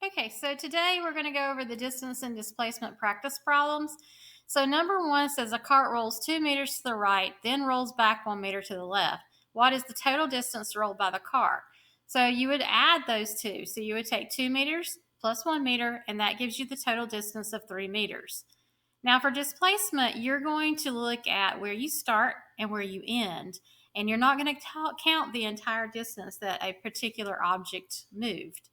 Okay, so today we're going to go over the distance and displacement practice problems. So number one says a cart rolls 2 meters to the right, then rolls back 1 meter to the left. What is the total distance rolled by the cart? So you would add those two. So you would take 2 meters plus 1 meter, and that gives you the total distance of 3 meters. Now for displacement, you're going to look at where you start and where you end, and you're not going to count the entire distance that a particular object moved.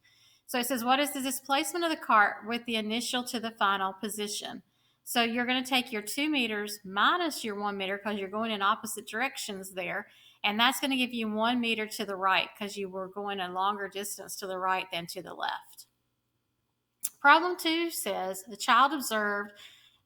So it says, what is the displacement of the cart with the initial to the final position? So you're going to take your 2 meters minus your 1 meter because you're going in opposite directions there. And that's going to give you 1 meter to the right because you were going a longer distance to the right than to the left. Problem 2 says the child observed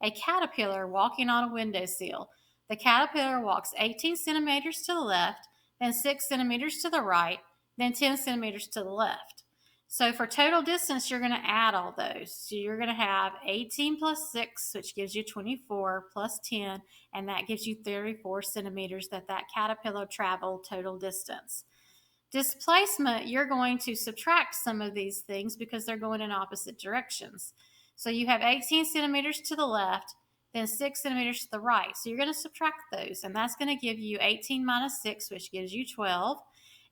a caterpillar walking on a windowsill. The caterpillar walks 18 centimeters to the left, then 6 centimeters to the right, then 10 centimeters to the left. So for total distance, you're going to add all those. So you're going to have 18 plus 6, which gives you 24, plus 10, and that gives you 34 centimeters that caterpillar traveled total distance. Displacement, you're going to subtract some of these things because they're going in opposite directions. So you have 18 centimeters to the left, then 6 centimeters to the right. So you're going to subtract those, and that's going to give you 18 minus 6, which gives you 12.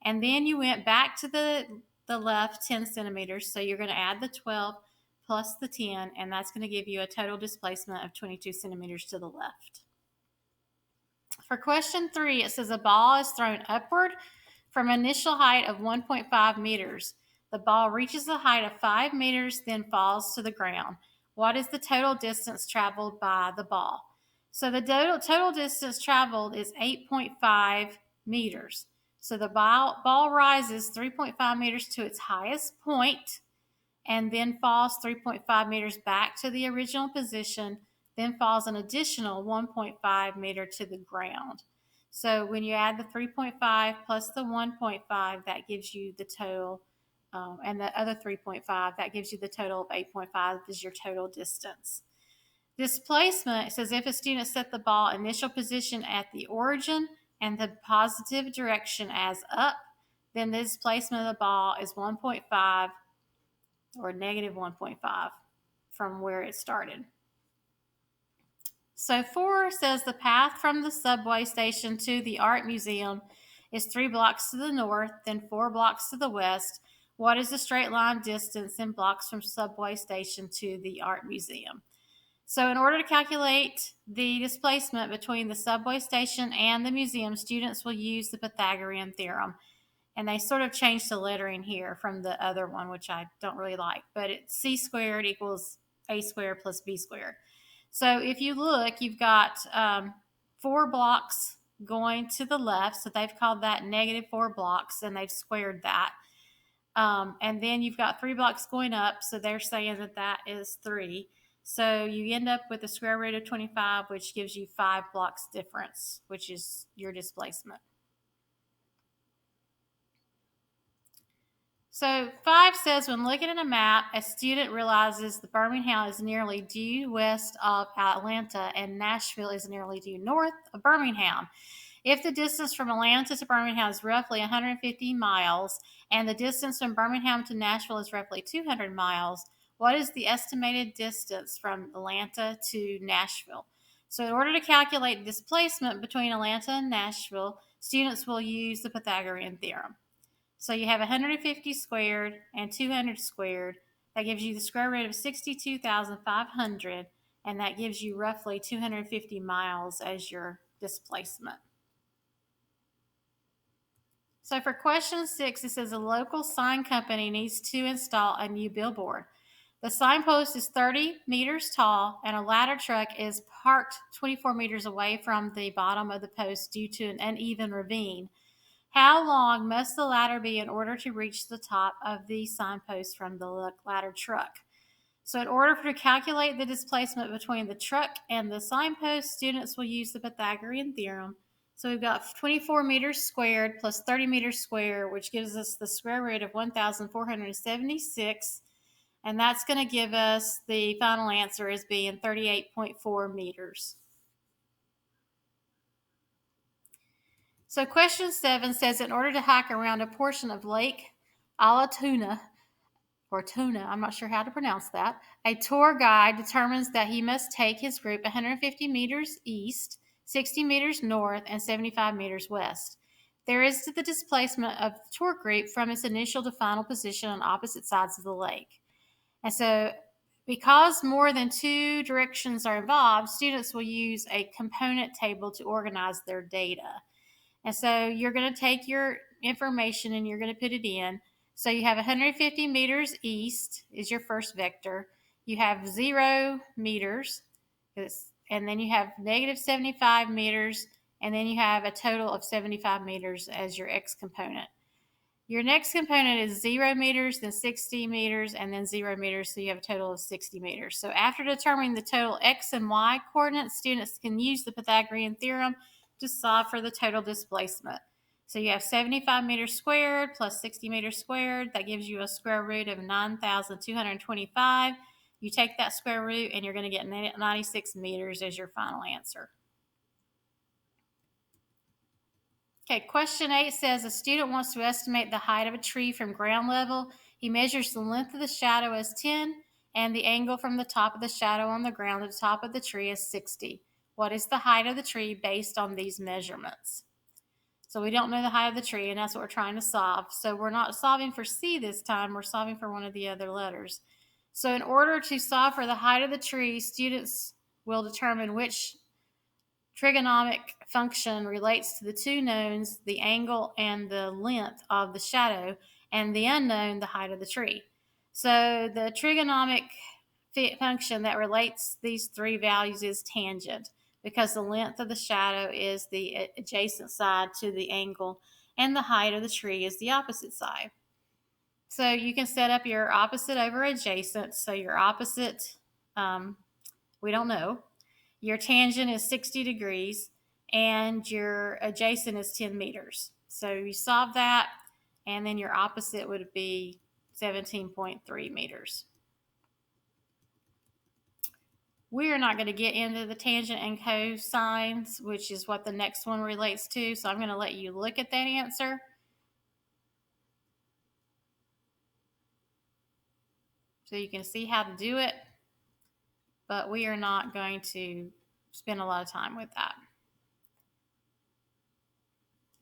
And then you went back to the left 10 centimeters, so you're going to add the 12 plus the 10, and that's going to give you a total displacement of 22 centimeters to the left. For question 3, it says a ball is thrown upward from initial height of 1.5 meters. The ball reaches a height of 5 meters, then falls to the ground. What is the total distance traveled by the ball? So the total distance traveled is 8.5 meters. So the ball rises 3.5 meters to its highest point and then falls 3.5 meters back to the original position, then falls an additional 1.5 meter to the ground. So when you add the 3.5 plus the 1.5, that gives you the total, and the other 3.5, that gives you the total of 8.5 is your total distance. Displacement says if a student set the ball initial position at the origin and the positive direction as up, then the displacement of the ball is 1.5 or negative 1.5 from where it started. So 4 says the path from the subway station to the art museum is 3 blocks to the north, then 4 blocks to the west. What is the straight line distance in blocks from subway station to the art museum? So in order to calculate the displacement between the subway station and the museum, students will use the Pythagorean theorem. And they sort of changed the lettering here from the other one, which I don't really like. But it's c squared equals a squared plus b squared. So if you look, you've got 4 blocks going to the left. So they've called that negative 4 blocks, and they've squared that. And then you've got 3 blocks going up. So they're saying that that is 3. So you end up with the square root of 25, which gives you 5 blocks difference, which is your displacement. So 5 says, when looking at a map, a student realizes that Birmingham is nearly due west of Atlanta and Nashville is nearly due north of Birmingham. If the distance from Atlanta to Birmingham is roughly 150 miles and the distance from Birmingham to Nashville is roughly 200 miles, what is the estimated distance from Atlanta to Nashville? So in order to calculate displacement between Atlanta and Nashville, students will use the Pythagorean theorem. So you have 150 squared and 200 squared. That gives you the square root of 62,500, and that gives you roughly 250 miles as your displacement. So for question 6, it says a local sign company needs to install a new billboard. The signpost is 30 meters tall, and a ladder truck is parked 24 meters away from the bottom of the post due to an uneven ravine. How long must the ladder be in order to reach the top of the signpost from the ladder truck? So in order to calculate the displacement between the truck and the signpost, students will use the Pythagorean theorem. So we've got 24 meters squared plus 30 meters squared, which gives us the square root of 1,476. And that's going to give us the final answer as being 38.4 meters. So question 7 says, in order to hike around a portion of Lake Allatoona, or tuna, I'm not sure how to pronounce that. A tour guide determines that he must take his group 150 meters east, 60 meters north, and 75 meters west. There is the displacement of the tour group from its initial to final position on opposite sides of the lake. And so, because more than two directions are involved, students will use a component table to organize their data. And so you're going to take your information and you're going to put it in. So you have 150 meters east is your first vector. You have 0 meters, and then you have negative 75 meters, and then you have a total of 75 meters as your x component. Your next component is 0 meters, then 60 meters, and then 0 meters, so you have a total of 60 meters. So after determining the total x and y coordinates, students can use the Pythagorean theorem to solve for the total displacement. So you have 75 meters squared plus 60 meters squared. That gives you a square root of 9,225. You take that square root and you're going to get 96 meters as your final answer. Okay, question 8 says a student wants to estimate the height of a tree from ground level. He measures the length of the shadow as 10 and the angle from the top of the shadow on the ground to the top of the tree is 60. What is the height of the tree based on these measurements? So we don't know the height of the tree, and that's what we're trying to solve. So we're not solving for C this time, we're solving for one of the other letters. So in order to solve for the height of the tree, students will determine which trigonomic function relates to the two knowns, the angle and the length of the shadow, and the unknown, the height of the tree. So the trigonomic function that relates these three values is tangent, because the length of the shadow is the adjacent side to the angle, and the height of the tree is the opposite side. So you can set up your opposite over adjacent. So your opposite, we don't know. Your tangent is 60 degrees, and your adjacent is 10 meters. So you solve that, and then your opposite would be 17.3 meters. We are not going to get into the tangent and cosines, which is what the next one relates to, so I'm going to let you look at that answer. So you can see how to do it, but we are not going to spend a lot of time with that.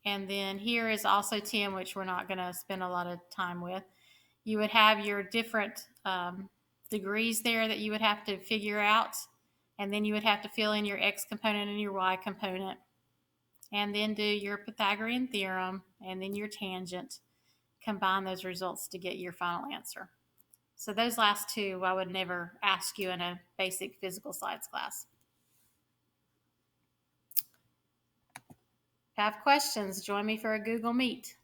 And then here is also 10, which we're not going to spend a lot of time with. You would have your different degrees there that you would have to figure out. And then you would have to fill in your x component and your y component. And then do your Pythagorean theorem and then your tangent. Combine those results to get your final answer. So those last two I would never ask you in a basic physical science class. If you have questions, join me for a Google Meet.